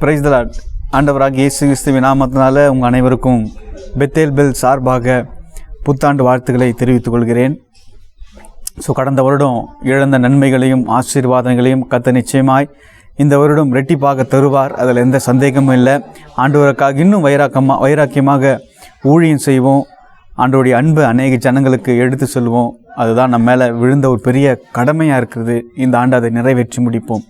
Praise the Lord. ஆண்டவராகிய இயேசு கிறிஸ்துவின் நாமத்தினால உங்கள் அனைவருக்கும் பெத்தேல் பெல் சார்பாக புத்தாண்டு வாழ்த்துக்களை தெரிவித்துக் கொள்கிறேன். கடந்த வருடம் இழந்த நன்மைகளையும் ஆசீர்வாதங்களையும் கர்த்தர் நிச்சயமாய் இந்த வருடம் ரெட்டிப்பாக தருவார். அதில் எந்த சந்தேகமும் இல்லை. ஆண்டவருக்காக இன்னும் வைராக்கியமாக ஊழியம் செய்வோம். ஆண்டவருடைய அன்பு அநேக ஜனங்களுக்கு எடுத்து சொல்வோம். அதுதான் நம்ம மேலே விழுந்த ஒரு பெரிய கடமையாக இருக்கிறது. இந்த ஆண்டு அதை நிறைவேற்றி முடிப்போம்.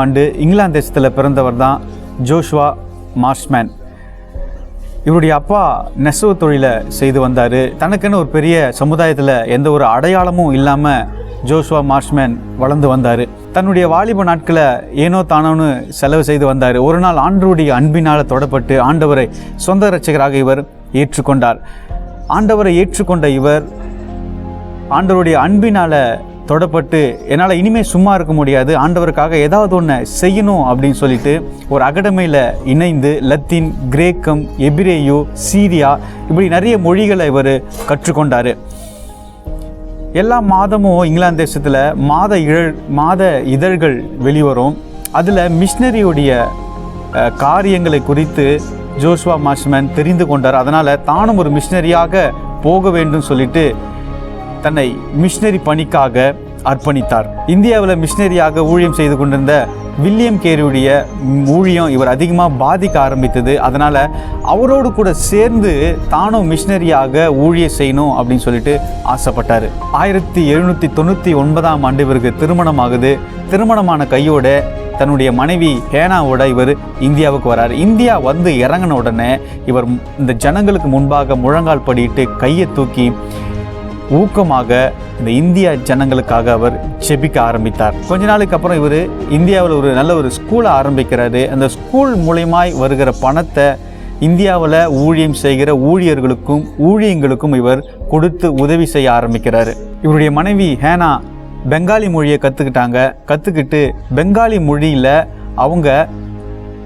ஆண்டு இங்கிலாந்து தேசத்தில் பிறந்தவர் தான் ஜோஷுவா மார்ஷ்மேன். இவருடைய அப்பா நெசவு தொழிலை செய்து வந்தார். தனக்குன்னு ஒரு பெரிய சமுதாயத்தில் எந்த ஒரு அடையாளமும் இல்லாமல் ஜோஷுவா மார்ஷ்மேன் வளர்ந்து வந்தார். தன்னுடைய வாலிப நாட்களை ஏனோ தானோன்னு செலவு செய்து வந்தார். ஒரு நாள் ஆண்டவருடைய அன்பினால் தொடப்பட்டு ஆண்டவரை சொந்த இரட்சகராக இவர் ஏற்றுக்கொண்டார். ஆண்டவரை ஏற்றுக்கொண்ட இவர் ஆண்டவருடைய அன்பினால் தொடப்பட்டு என்னால் இனிமேல் சும்மா இருக்க முடியாது, ஆண்டவருக்காக ஏதாவது ஒன்று செய்யணும் அப்படின்னு சொல்லிட்டு ஒரு அகாடமியில் இணைந்து லத்தீன், கிரேக்கம், எபிரேயு, சீரியா இப்படி நிறைய மொழிகளை இவர் கற்றுக்கொண்டார். எல்லா மாதமும் இங்கிலாந்து தேசத்தில் மாத இதழ்கள் வெளிவரும். அதில் மிஷினரியுடைய காரியங்களை குறித்து ஜோஷுவா மார்ஷ்மேன் தெரிந்து கொண்டார். அதனால் தானும் ஒரு மிஷினரியாக போக வேண்டும் சொல்லிட்டு தன்னை மிஷினரி பணிக்காக அர்ப்பணித்தார். இந்தியாவில் மிஷினரியாக ஊழியம் செய்து கொண்டிருந்த வில்லியம் கேரியுடைய ஊழியம் இவர் அதிகமாக பாதிக்க ஆரம்பித்தது. அதனால் அவரோடு கூட சேர்ந்து தானும் மிஷினரியாக ஊழியம் செய்யணும் அப்படின்னு சொல்லிட்டு ஆசைப்பட்டார். 1799 இவருக்கு திருமணமாகுது. திருமணமான கையோட தன்னுடைய மனைவி ஹேனாவோட இவர் இந்தியாவுக்கு வரார். இந்தியா வந்து இறங்கின உடனே இவர் இந்த ஜனங்களுக்கு முன்பாக முழங்கால் படிட்டு கையை தூக்கி ஊக்கமாக இந்த இந்திய ஜனங்களுக்காக அவர் ஜெபிக்க ஆரம்பித்தார். கொஞ்ச நாளுக்கு அப்புறம் இவர் இந்தியாவில் ஒரு நல்ல ஒரு ஸ்கூலை ஆரம்பிக்கிறாரு. அந்த ஸ்கூல் மூலமாய் வருகிற பணத்தை இந்தியாவில் ஊழியம் செய்கிற ஊழியங்களுக்கும் இவர் கொடுத்து உதவி செய்ய ஆரம்பிக்கிறாரு. இவருடைய மனைவி ஹேனா பெங்காலி மொழியை கற்றுக்கிட்டு பெங்காலி மொழியில் அவங்க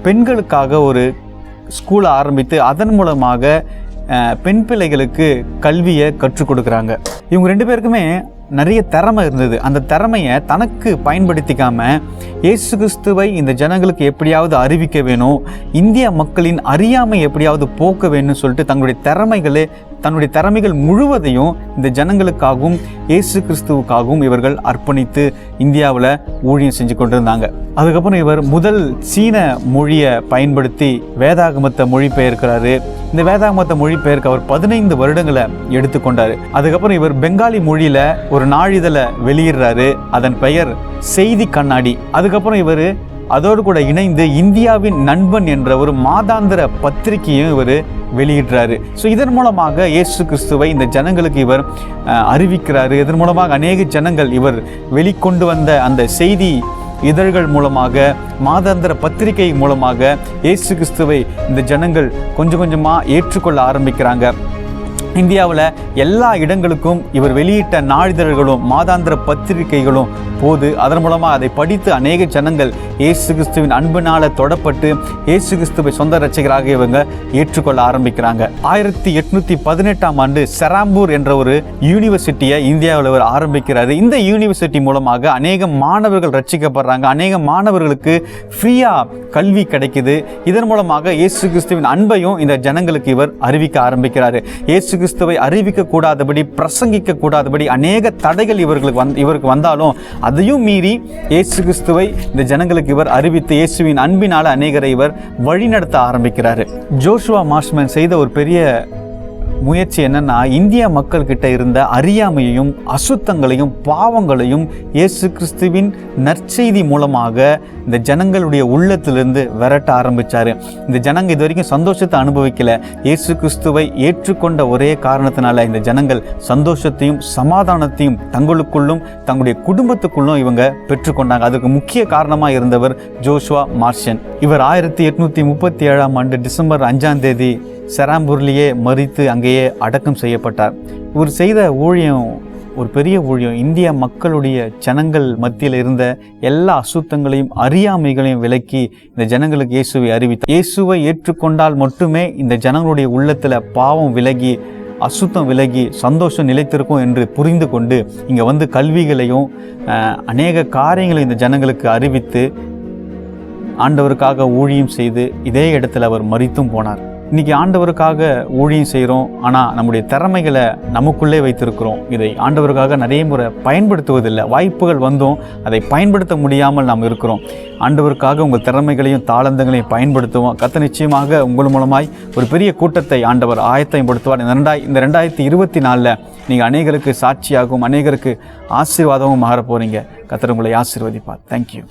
பெண்களுக்காக ஒரு ஸ்கூலை ஆரம்பித்து அதன் மூலமாக பெண் பிள்ளைகளுக்கு கல்வியை கற்றுக் கொடுக்குறாங்க. இவங்க ரெண்டு பேருக்குமே நிறைய திறமை இருந்தது. அந்த திறமையை தனக்கு பயன்படுத்திக்காமல் இயேசு கிறிஸ்துவை இந்த ஜனங்களுக்கு எப்படியாவது அறிவிக்க வேணும், இந்திய மக்களின் அறியாமை எப்படியாவது போக்க வேணும்னு சொல்லிட்டு தன்னுடைய திறமைகள் முழுவதையும் இந்த ஜனங்களுக்காகவும் இயேசு கிறிஸ்துவுக்காகவும் இவர்கள் அர்ப்பணித்து இந்தியாவில் ஊழியம் செஞ்சு கொண்டிருந்தாங்க. அதுக்கப்புறம் இவர் முதல் சீன மொழியை பயன்படுத்தி வேதாகமத்தை மொழிபெயர்க்கிறாரு. இந்த வேதாகமத்தை மொழிபெயர்க்க அவர் 15 வருடங்களை எடுத்துக்கொண்டார். அதுக்கப்புறம் இவர் பெங்காலி மொழியில் ஒரு நாளிதழை வெளியிடுறாரு. அதன் பெயர் செய்தி கண்ணாடி. அதுக்கப்புறம் இவர் அதோடு கூட இணைந்து இந்தியாவின் நண்பன் என்ற ஒரு மாதாந்திர பத்திரிகையும் இவர் வெளியிடுறாரு. இதன் மூலமாக இயேசு கிறிஸ்துவை இந்த ஜனங்களுக்கு இவர் அறிவிக்கிறாரு. இதன் மூலமாக அநேக ஜனங்கள் இவர் வெளிக்கொண்டு வந்த அந்த செய்தி இதழ்கள் மூலமாக, மாதாந்திர பத்திரிகை மூலமாக இயேசு கிறிஸ்துவை இந்த ஜனங்கள் கொஞ்சம் கொஞ்சமாக ஏற்றுக்கொள்ள ஆரம்பிக்கிறாங்க. இந்தியாவில் எல்லா இடங்களுக்கும் இவர் வெளியிட்ட நாளிதழ்களும் மாதாந்திர பத்திரிகைகளும் போது அதன் மூலமாக அதை படித்து அநேக ஜனங்கள் இயேசு கிறிஸ்துவின் அன்பினால் தொடப்பட்டு இயேசு கிறிஸ்துவை சொந்த இரட்சகராக இவங்க ஏற்றுக்கொள்ள ஆரம்பிக்கிறாங்க. 1818 செராம்பூர் என்ற ஒரு யூனிவர்சிட்டியை இந்தியாவில் இவர் ஆரம்பிக்கிறாரு. இந்த யூனிவர்சிட்டி மூலமாக அநேக மாணவர்கள் ரட்சிக்கப்படுறாங்க. அநேக மாணவர்களுக்கு ஃப்ரீயாக கல்வி கிடைக்குது. இதன் மூலமாக இயேசு கிறிஸ்துவின் அன்பையும் இந்த ஜனங்களுக்கு இவர் அறிவிக்க ஆரம்பிக்கிறாரு. இயேசு கிறிஸ்துவை அறிவிக்க கூடாதபடி, பிரசங்கிக்க கூடாதபடி அநேக தடைகள் இவருக்கு வந்தாலும் அதையும் மீறி இயேசு கிறிஸ்துவை இந்த ஜனங்களுக்கு இவர் அறிவித்து இயேசுவின் அன்பினால் அநேகரை இவர் வழிநடத்த ஆரம்பிக்கிறாரு. ஜோஷுவா மார்ஷ்மேன் செய்த ஒரு பெரிய முயற்சி என்னன்னா, இந்திய மக்கள்கிட்ட இருந்த அறியாமையையும் அசுத்தங்களையும் பாவங்களையும் இயேசு கிறிஸ்துவின் நற்செய்தி மூலமாக இந்த ஜனங்களுடைய உள்ளத்திலிருந்து விரட்ட ஆரம்பித்தார். இந்த ஜனங்க இது வரைக்கும் சந்தோஷத்தை அனுபவிக்கல. இயேசு கிறிஸ்துவை ஏற்றுக்கொண்ட ஒரே காரணத்தினால இந்த ஜனங்கள் சந்தோஷத்தையும் சமாதானத்தையும் தங்களுக்குள்ளும் தங்களுடைய குடும்பத்துக்குள்ளும் இவங்க பெற்றுக்கொண்டாங்க. அதுக்கு முக்கிய காரணமாக இருந்தவர் ஜோஷுவா மார்ஷ்மேன். இவர் 1837 டிசம்பர் 5 செராம்பூர்லேயே மரித்து அங்கேயே அடக்கம் செய்யப்பட்டார். இவர் செய்த ஊழியம் ஒரு பெரிய ஊழியம். இந்திய மக்களுடைய ஜனங்கள் மத்தியில் இருந்த எல்லா அசுத்தங்களையும் அறியாமைகளையும் விலக்கி இந்த ஜனங்களுக்கு இயேசுவை அறிவித்தார். இயேசுவை ஏற்றுக்கொண்டால் மட்டுமே இந்த ஜனங்களுடைய உள்ளத்தில் பாவம் விலகி அசுத்தம் விலகி சந்தோஷம் நிலைத்திருக்கும் என்று புரிந்து கொண்டு இங்கே வந்து கல்விகளையும் அநேக காரியங்களையும் இந்த ஜனங்களுக்கு அறிவித்து ஆண்டவருக்காக ஊழியம் செய்து இதே இடத்துல அவர் மரித்தும் போனார். இன்றைக்கி ஆண்டவருக்காக ஊழியம் செய்கிறோம், ஆனால் நம்முடைய திறமைகளை நமக்குள்ளே வைத்திருக்கிறோம். இதை ஆண்டவருக்காக நிறைய முறை பயன்படுத்துவதில்லை. வாய்ப்புகள் வந்தும் அதை பயன்படுத்த முடியாமல் நாம் இருக்கிறோம். ஆண்டவருக்காக உங்கள் திறமைகளையும் தாளந்தங்களையும் பயன்படுத்துவோம். கர்த்தர் நிச்சயமாக உங்கள் மூலமாய் ஒரு பெரிய கூட்டத்தை ஆண்டவர் ஆயத்தப்படுத்துவார். இந்த 2024 நீங்கள் அநேகருக்கு சாட்சியாகவும் அநேகருக்கு ஆசீர்வாதமும் மாற போகிறீங்க. கர்த்தர் உங்களை ஆசீர்வதிப்பார். தேங்க்யூ.